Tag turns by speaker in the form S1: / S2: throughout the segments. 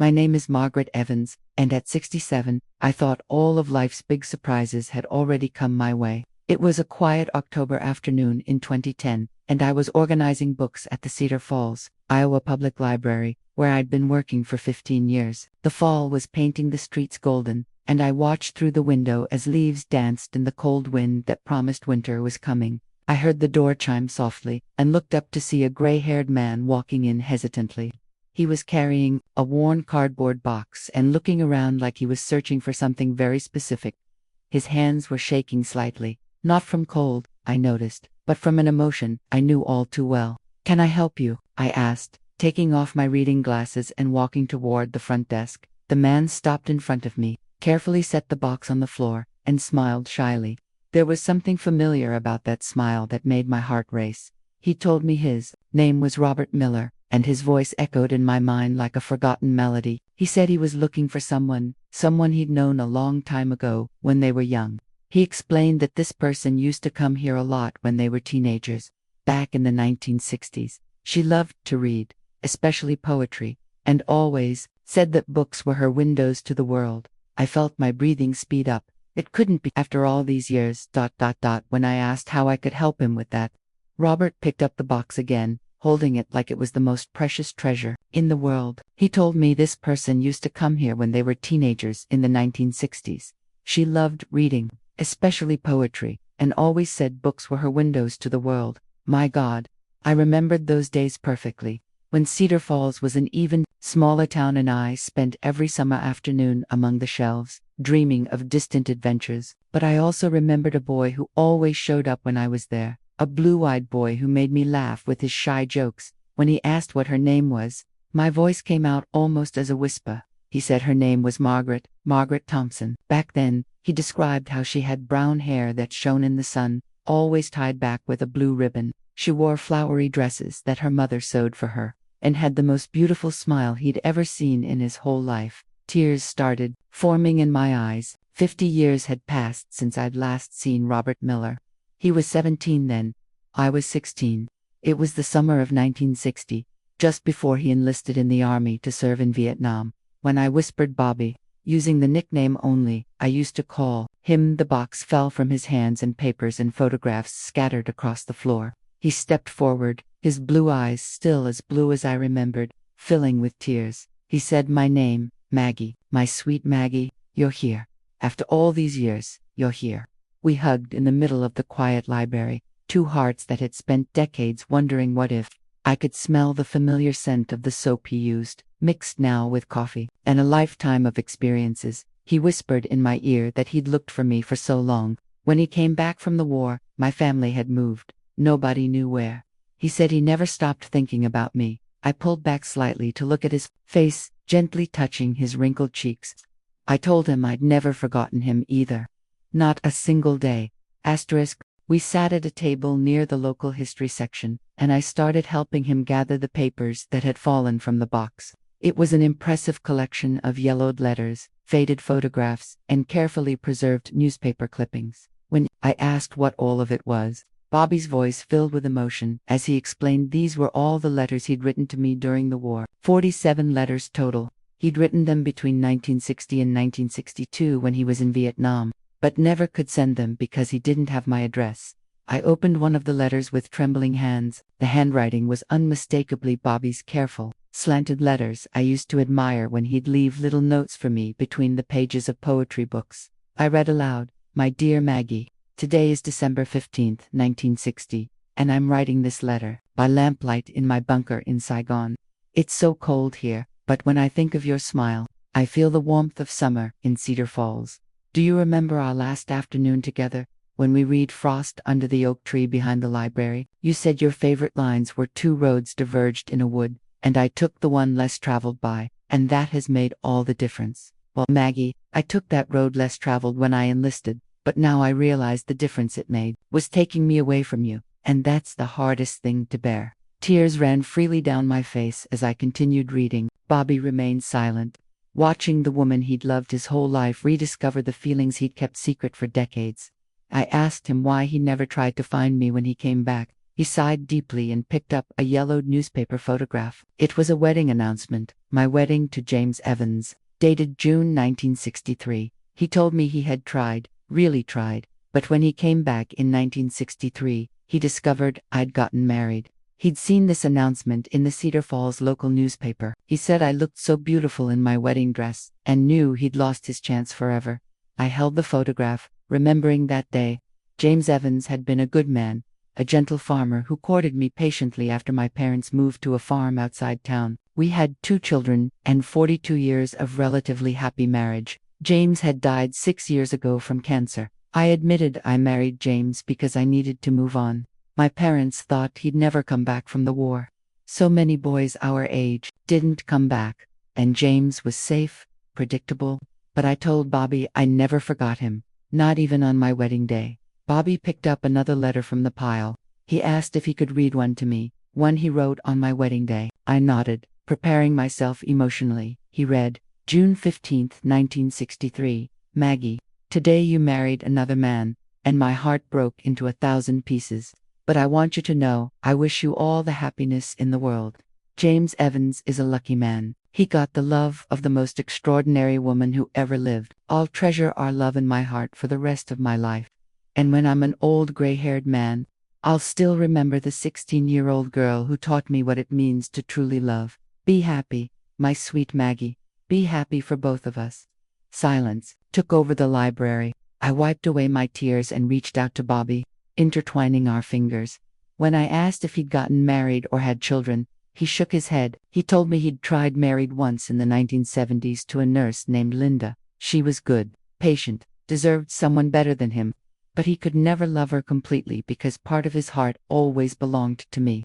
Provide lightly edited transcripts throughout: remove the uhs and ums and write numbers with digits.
S1: My name is Margaret Evans, and at 67, I thought all of life's big surprises had already come my way. It was a quiet October afternoon in 2010, and I was organizing books at the Cedar Falls, Iowa Public Library, where I'd been working for 15 years. The fall was painting the streets golden, and I watched through the window as leaves danced in the cold wind that promised winter was coming. I heard the door chime softly, and looked up to see a gray-haired man walking in hesitantly. He was carrying a worn cardboard box and looking around like he was searching for something very specific. His hands were shaking slightly, not from cold, I noticed, but from an emotion I knew all too well. "Can I help you?" I asked, taking off my reading glasses and walking toward the front desk. The man stopped in front of me, carefully set the box on the floor, and smiled shyly. There was something familiar about that smile that made my heart race. He told me his name was Robert Miller, and his voice echoed in my mind like a forgotten melody. He said he was looking for someone he'd known a long time ago, when they were young. He explained that this person used to come here a lot when they were teenagers, back in the 1960s. She loved to read, especially poetry, and always said that books were her windows to the world. I felt my breathing speed up. It couldn't be after all these years, when I asked how I could help him with that. Robert picked up the box again, holding it like it was the most precious treasure in the world. He told me this person used to come here when they were teenagers in the 1960s. She loved reading, especially poetry, and always said books were her windows to the world. My God, I remembered those days perfectly, when Cedar Falls was an even smaller town and I spent every summer afternoon among the shelves, dreaming of distant adventures. But I also remembered a boy who always showed up when I was there, a blue-eyed boy who made me laugh with his shy jokes. When he asked what her name was, my voice came out almost as a whisper. He said her name was Margaret Thompson. Back then, he described how she had brown hair that shone in the sun, always tied back with a blue ribbon. She wore flowery dresses that her mother sewed for her, and had the most beautiful smile he'd ever seen in his whole life. Tears started forming in my eyes. 50 years had passed since I'd last seen Robert Miller. He was 17 then. I was 16. It was the summer of 1960, just before he enlisted in the army to serve in Vietnam. When I whispered Bobby, using the nickname only I used to call him, the box fell from his hands and papers and photographs scattered across the floor. He stepped forward, his blue eyes still as blue as I remembered, filling with tears. He said my name, Maggie. "My sweet Maggie, you're here. After all these years, you're here." We hugged in the middle of the quiet library, two hearts that had spent decades wondering what if. I could smell the familiar scent of the soap he used, mixed now with coffee, and a lifetime of experiences. He whispered in my ear that he'd looked for me for so long. When he came back from the war, my family had moved. Nobody knew where. He said he never stopped thinking about me. I pulled back slightly to look at his face, gently touching his wrinkled cheeks. I told him I'd never forgotten him either. Not a single day. We sat at a table near the local history section, and I started helping him gather the papers that had fallen from the box. It was an impressive collection of yellowed letters, faded photographs, and carefully preserved newspaper clippings. When I asked what all of it was, Bobby's voice filled with emotion as he explained these were all the letters he'd written to me during the war. 47 letters total. He'd written them between 1960 and 1962 when he was in Vietnam, but never could send them because he didn't have my address. I opened one of the letters with trembling hands. The handwriting was unmistakably Bobby's careful, slanted letters I used to admire when he'd leave little notes for me between the pages of poetry books. I read aloud, "My dear Maggie, today is December 15th, 1960, and I'm writing this letter by lamplight in my bunker in Saigon. It's so cold here, but when I think of your smile, I feel the warmth of summer in Cedar Falls. Do you remember our last afternoon together, when we read Frost under the oak tree behind the library? You said your favorite lines were 2 roads diverged in a wood, and I took the one less traveled by, and that has made all the difference. Well, Maggie, I took that road less traveled when I enlisted, but now I realize the difference it made was taking me away from you, and that's the hardest thing to bear." Tears ran freely down my face as I continued reading. Bobby remained silent, watching the woman he'd loved his whole life rediscover the feelings he'd kept secret for decades. I asked him why he never tried to find me when he came back. He sighed deeply and picked up a yellowed newspaper photograph. It was a wedding announcement, my wedding to James Evans, dated June 1963. He told me he had tried, really tried, but when he came back in 1963, he discovered I'd gotten married. He'd seen this announcement in the Cedar Falls local newspaper. He said I looked so beautiful in my wedding dress, and knew he'd lost his chance forever. I held the photograph, remembering that day. James Evans had been a good man, a gentle farmer who courted me patiently after my parents moved to a farm outside town. We had 2 children and 42 years of relatively happy marriage. James had died 6 years ago from cancer. I admitted I married James because I needed to move on. My parents thought he'd never come back from the war. So many boys our age didn't come back, and James was safe, predictable. But I told Bobby I never forgot him, not even on my wedding day. Bobby picked up another letter from the pile. He asked if he could read one to me, one he wrote on my wedding day. I nodded, preparing myself emotionally. He read, June 15, 1963, Maggie, today you married another man, and my heart broke into 1,000 pieces. But I want you to know, I wish you all the happiness in the world. James Evans is a lucky man. He got the love of the most extraordinary woman who ever lived. I'll treasure our love in my heart for the rest of my life. And when I'm an old gray-haired man, I'll still remember the 16-year-old girl who taught me what it means to truly love. Be happy, my sweet Maggie. Be happy for both of us. Silence took over the library. I wiped away my tears and reached out to Bobby, intertwining our fingers. When I asked if he'd gotten married or had children, he shook his head. He told me he'd tried married once in the 1970s to a nurse named Linda. She was good, patient, deserved someone better than him. But he could never love her completely because part of his heart always belonged to me.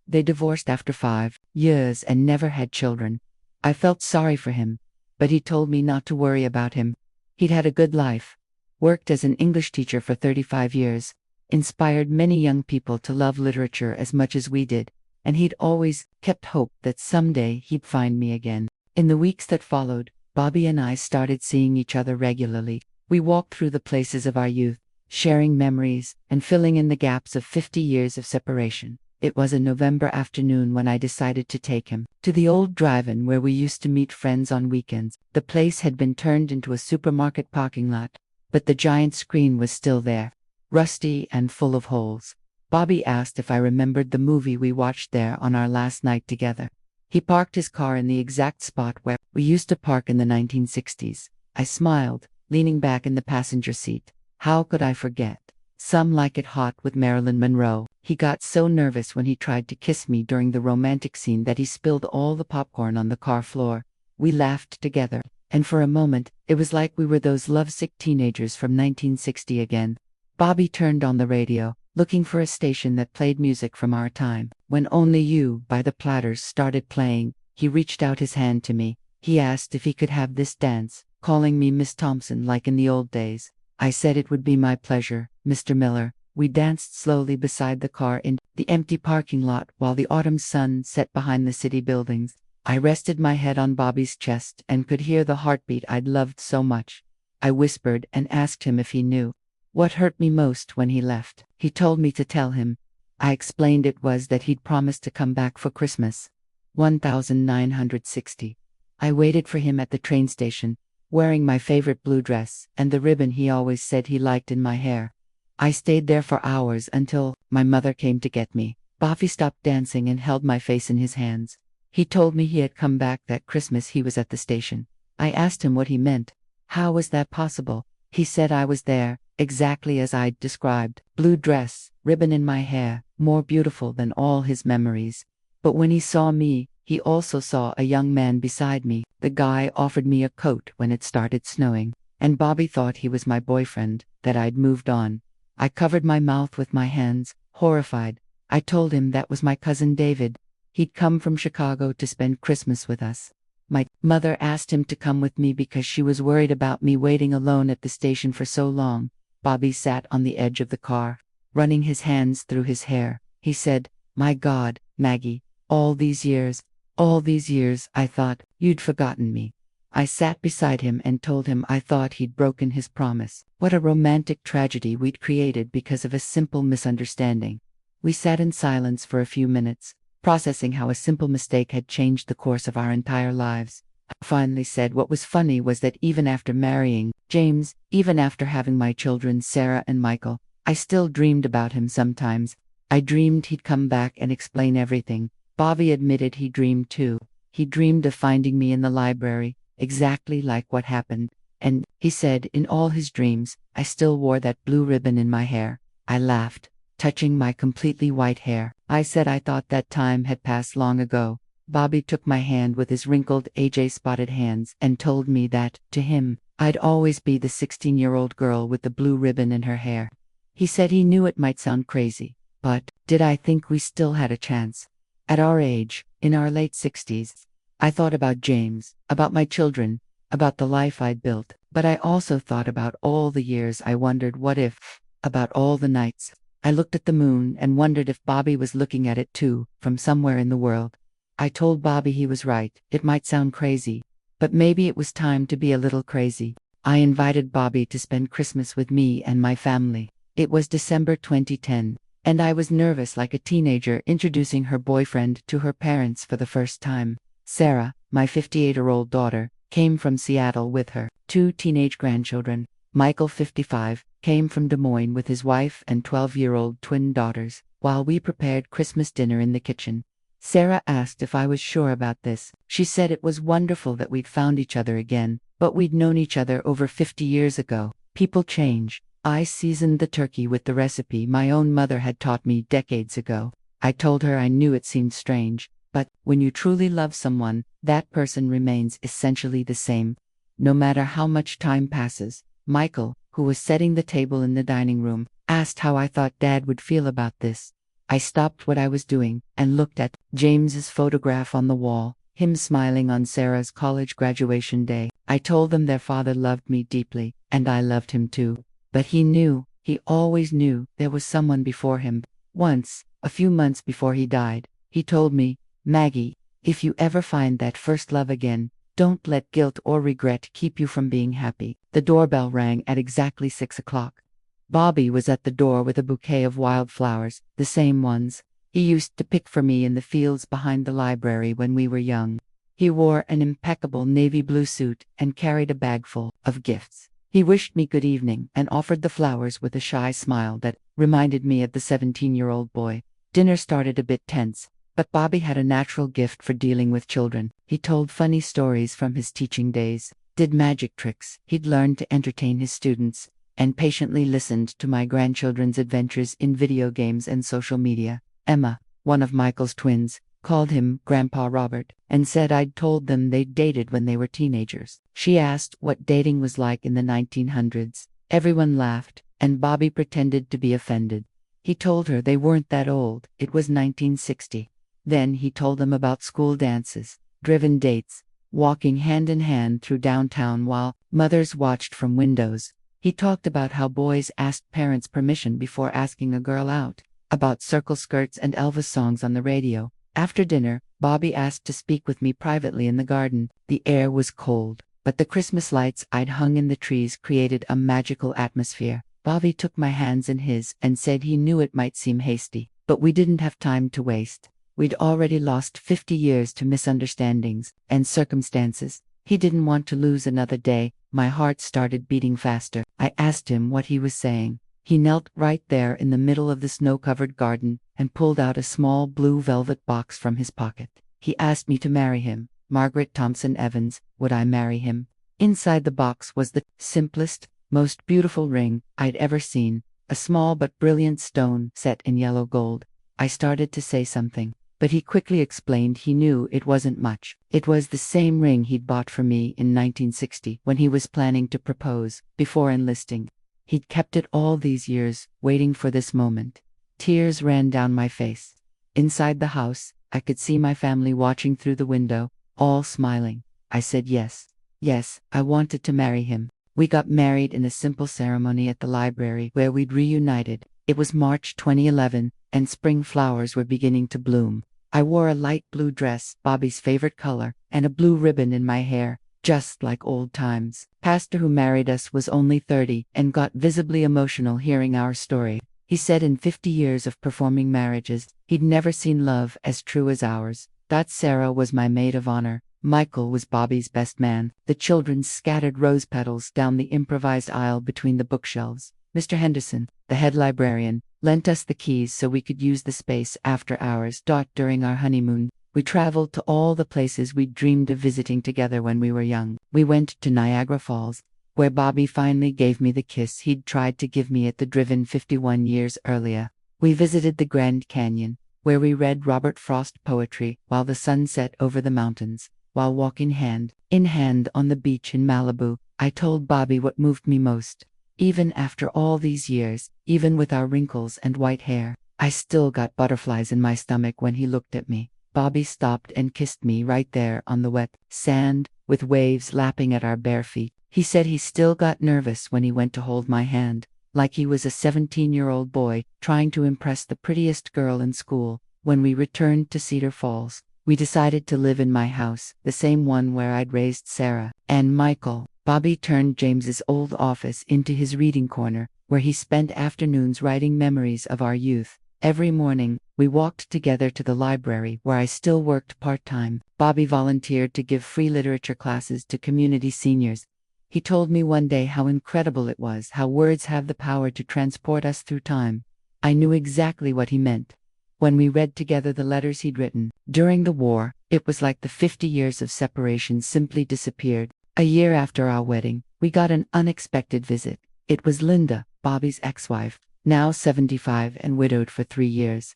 S1: They divorced after 5 years and never had children. I felt sorry for him, but he told me not to worry about him. He'd had a good life, worked as an English teacher for 35 years, inspired many young people to love literature as much as we did, and he'd always kept hope that someday he'd find me again. In the weeks that followed, Bobby and I started seeing each other regularly. We walked through the places of our youth, sharing memories and filling in the gaps of 50 years of separation. It was a November afternoon when I decided to take him to the old drive-in where we used to meet friends on weekends. The place had been turned into a supermarket parking lot, but the giant screen was still there, rusty and full of holes. Bobby asked if I remembered the movie we watched there on our last night together. He parked his car in the exact spot where we used to park in the 1960s. I smiled, leaning back in the passenger seat. How could I forget? Some Like It Hot with Marilyn Monroe. He got so nervous when he tried to kiss me during the romantic scene that he spilled all the popcorn on the car floor. We laughed together, and for a moment, it was like we were those lovesick teenagers from 1960 again. Bobby turned on the radio, looking for a station that played music from our time. When Only You by the Platters started playing, he reached out his hand to me. He asked if he could have this dance, calling me Miss Thompson like in the old days. I said it would be my pleasure, Mr. Miller. We danced slowly beside the car in the empty parking lot while the autumn sun set behind the city buildings. I rested my head on Bobby's chest and could hear the heartbeat I'd loved so much. I whispered and asked him if he knew what hurt me most when he left. He told me to tell him. I explained it was that he'd promised to come back for Christmas. 1960. I waited for him at the train station, wearing my favorite blue dress and the ribbon he always said he liked in my hair. I stayed there for hours until my mother came to get me. Bobby stopped dancing and held my face in his hands. He told me he had come back that Christmas he was at the station. I asked him what he meant. How was that possible? He said I was there, exactly as I'd described. Blue dress, ribbon in my hair, more beautiful than all his memories. But when he saw me, he also saw a young man beside me. The guy offered me a coat when it started snowing, and Bobby thought he was my boyfriend, that I'd moved on. I covered my mouth with my hands, horrified. I told him that was my cousin David. He'd come from Chicago to spend Christmas with us. My mother asked him to come with me because she was worried about me waiting alone at the station for so long. Bobby sat on the edge of the car, running his hands through his hair. He said, "My God, Maggie, all these years, I thought you'd forgotten me." I sat beside him and told him I thought he'd broken his promise. What a romantic tragedy we'd created because of a simple misunderstanding. We sat in silence for a few minutes, processing how a simple mistake had changed the course of our entire lives. I finally said what was funny was that even after marrying James, even after having my children Sarah and Michael, I still dreamed about him sometimes. I dreamed he'd come back and explain everything. Bobby admitted he dreamed too. He dreamed of finding me in the library, exactly like what happened. And, he said, in all his dreams, I still wore that blue ribbon in my hair. I laughed, touching my completely white hair. I said I thought that time had passed long ago. Bobby took my hand with his wrinkled, AJ-spotted hands and told me that, to him, I'd always be the 16-year-old girl with the blue ribbon in her hair. He said he knew it might sound crazy, but did I think we still had a chance? At our age, in our late 60s, I thought about James, about my children, about the life I'd built, but I also thought about all the years I wondered what if, about all the nights. I looked at the moon and wondered if Bobby was looking at it too, from somewhere in the world. I told Bobby he was right, it might sound crazy, but maybe it was time to be a little crazy. I invited Bobby to spend Christmas with me and my family. It was December 2010, and I was nervous like a teenager introducing her boyfriend to her parents for the first time. Sarah, my 58-year-old daughter, came from Seattle with her 2 teenage grandchildren. Michael, 55, came from Des Moines with his wife and 12-year-old twin daughters, while we prepared Christmas dinner in the kitchen. Sarah asked if I was sure about this. She said it was wonderful that we'd found each other again, but we'd known each other over 50 years ago. People change. I seasoned the turkey with the recipe my own mother had taught me decades ago. I told her I knew it seemed strange, but when you truly love someone, that person remains essentially the same, no matter how much time passes. Michael, who was setting the table in the dining room, asked how I thought Dad would feel about this. I stopped what I was doing and looked at James's photograph on the wall, him smiling on Sarah's college graduation day. I told them their father loved me deeply, and I loved him too. But he knew, he always knew, there was someone before him. Once, a few months before he died, he told me, Maggie, if you ever find that first love again, don't let guilt or regret keep you from being happy. The doorbell rang at exactly 6 o'clock. Bobby was at the door with a bouquet of wildflowers, the same ones he used to pick for me in the fields behind the library when we were young. He wore an impeccable navy blue suit and carried a bag full of gifts. He wished me good evening and offered the flowers with a shy smile that reminded me of the 17-year-old boy. Dinner started a bit tense, but Bobby had a natural gift for dealing with children. He told funny stories from his teaching days, did magic tricks he'd learned to entertain his students, and patiently listened to my grandchildren's adventures in video games and social media. Emma, one of Michael's twins, called him Grandpa Robert, and said I'd told them they'd dated when they were teenagers. She asked what dating was like in the 1900s. Everyone laughed, and Bobby pretended to be offended. He told her they weren't that old, it was 1960. Then he told them about school dances, driven dates, walking hand in hand through downtown while mothers watched from windows. He talked about how boys asked parents' permission before asking a girl out, about circle skirts and Elvis songs on the radio. After dinner, Bobby asked to speak with me privately in the garden. The air was cold, but the Christmas lights I'd hung in the trees created a magical atmosphere. Bobby took my hands in his and said he knew it might seem hasty, but we didn't have time to waste. We'd already lost 50 years to misunderstandings and circumstances. He didn't want to lose another day. My heart started beating faster. I asked him what he was saying. He knelt right there in the middle of the snow-covered garden and pulled out a small blue velvet box from his pocket. He asked me to marry him. Margaret Thompson Evans, would I marry him? Inside the box was the simplest, most beautiful ring I'd ever seen, a small but brilliant stone set in yellow gold. I started to say something, but he quickly explained he knew it wasn't much. It was the same ring he'd bought for me in 1960 when he was planning to propose, before enlisting. He'd kept it all these years, waiting for this moment. Tears ran down my face. Inside the house, I could see my family watching through the window, all smiling. I said yes. Yes, I wanted to marry him. We got married in a simple ceremony at the library where we'd reunited. It was March 2011, and spring flowers were beginning to bloom. I wore a light blue dress, Bobby's favorite color, and a blue ribbon in my hair, just like old times. Pastor who married us was only 30 and got visibly emotional hearing our story. He said in 50 years of performing marriages, he'd never seen love as true as ours. That Sarah was my maid of honor. Michael was Bobby's best man. The children scattered rose petals down the improvised aisle between the bookshelves. Mr. Henderson, the head librarian, lent us the keys so we could use the space after hours. During our honeymoon, we traveled to all the places we'd dreamed of visiting together when we were young. We went to Niagara Falls, where Bobby finally gave me the kiss he'd tried to give me at the Driven 51 years earlier. We visited the Grand Canyon, where we read Robert Frost poetry while the sun set over the mountains. While walking hand in hand on the beach in Malibu, I told Bobby what moved me most. Even after all these years, even with our wrinkles and white hair, I still got butterflies in my stomach when he looked at me. Bobby stopped and kissed me right there on the wet sand, with waves lapping at our bare feet. He said he still got nervous when he went to hold my hand, like he was a 17-year-old boy trying to impress the prettiest girl in school. When we returned to Cedar Falls, we decided to live in my house, the same one where I'd raised Sarah and Michael. Bobby turned James's old office into his reading corner, where he spent afternoons writing memories of our youth. Every morning, we walked together to the library where I still worked part-time. Bobby volunteered to give free literature classes to community seniors. He told me one day how incredible it was, how words have the power to transport us through time. I knew exactly what he meant. When we read together the letters he'd written during the war, it was like the 50 years of separation simply disappeared. A year after our wedding, we got an unexpected visit. It was Linda, Bobby's ex-wife, now 75 and widowed for 3 years.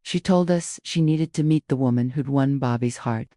S1: She told us she needed to meet the woman who'd won Bobby's heart.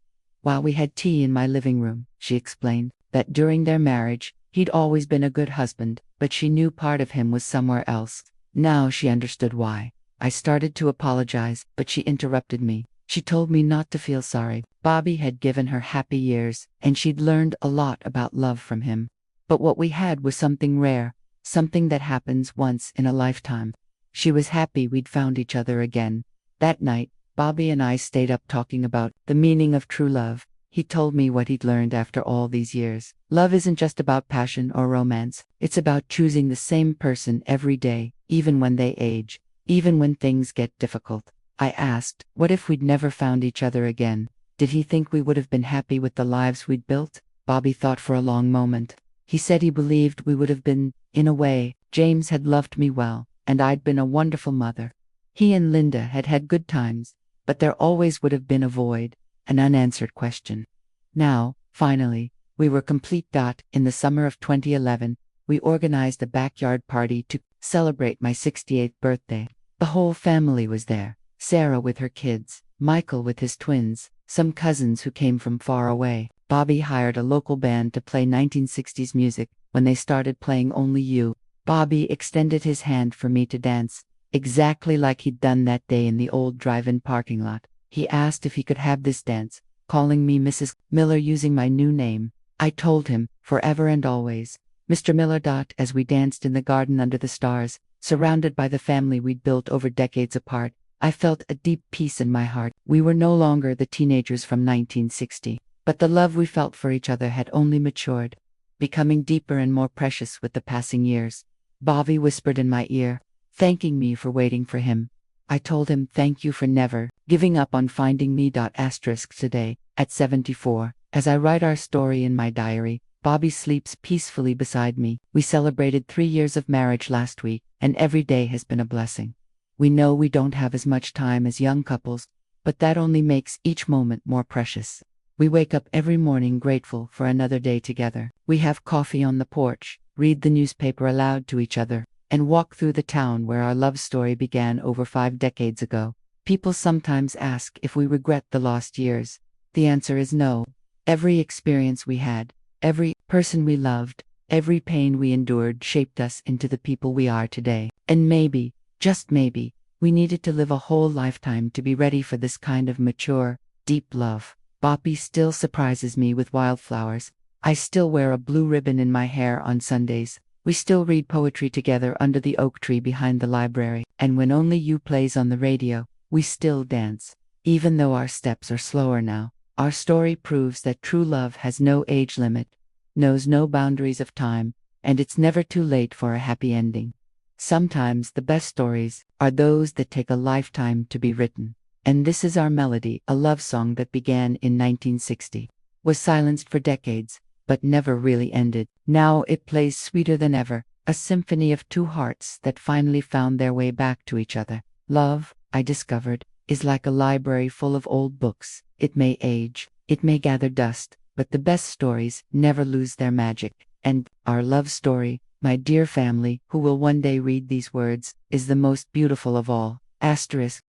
S1: While we had tea in my living room, she explained that during their marriage, he'd always been a good husband, but she knew part of him was somewhere else. Now she understood why. I started to apologize, but she interrupted me. She told me not to feel sorry. Bobby had given her happy years, and she'd learned a lot about love from him. But what we had was something rare, something that happens once in a lifetime. She was happy we'd found each other again. That night, Bobby and I stayed up talking about the meaning of true love. He told me what he'd learned after all these years. Love isn't just about passion or romance. It's about choosing the same person every day, even when they age, even when things get difficult. I asked, what if we'd never found each other again? Did he think we would have been happy with the lives we'd built? Bobby thought for a long moment. He said he believed we would have been, in a way. James had loved me well, and I'd been a wonderful mother. He and Linda had had good times, but there always would have been a void, an unanswered question. Now, finally, we were complete. In the summer of 2011, we organized a backyard party to celebrate my 68th birthday. The whole family was there. Sarah with her kids, Michael with his twins, some cousins who came from far away. Bobby hired a local band to play 1960s music. When they started playing Only You, Bobby extended his hand for me to dance, exactly like he'd done that day in the old drive-in parking lot. He asked if he could have this dance, calling me Mrs. Miller using my new name. I told him, forever and always, Mr. Miller. As we danced in the garden under the stars, surrounded by the family we'd built over decades apart, I felt a deep peace in my heart. We were no longer the teenagers from 1960, but the love we felt for each other had only matured, becoming deeper and more precious with the passing years. Bobby whispered in my ear, thanking me for waiting for him. I told him thank you for never giving up on finding me. Today, at 74, as I write our story in my diary, Bobby sleeps peacefully beside me. We celebrated 3 years of marriage last week, and every day has been a blessing. We know we don't have as much time as young couples, but that only makes each moment more precious. We wake up every morning grateful for another day together. We have coffee on the porch, read the newspaper aloud to each other, and walk through the town where our love story began over 5 decades ago. People sometimes ask if we regret the lost years. The answer is no. Every experience we had, every person we loved, every pain we endured shaped us into the people we are today. And maybe, just maybe, we needed to live a whole lifetime to be ready for this kind of mature, deep love. Bobby still surprises me with wildflowers. I still wear a blue ribbon in my hair on Sundays. We still read poetry together under the oak tree behind the library. And when Only You plays on the radio, we still dance. Even though our steps are slower now, our story proves that true love has no age limit, knows no boundaries of time, and it's never too late for a happy ending. Sometimes the best stories are those that take a lifetime to be written. And this is our melody, a love song that began in 1960, was silenced for decades, but never really ended. Now it plays sweeter than ever, a symphony of two hearts that finally found their way back to each other. Love, I discovered, is like a library full of old books. It may age, it may gather dust, but the best stories never lose their magic. And our love story, my dear family, who will one day read these words, is the most beautiful of all. Asterisk.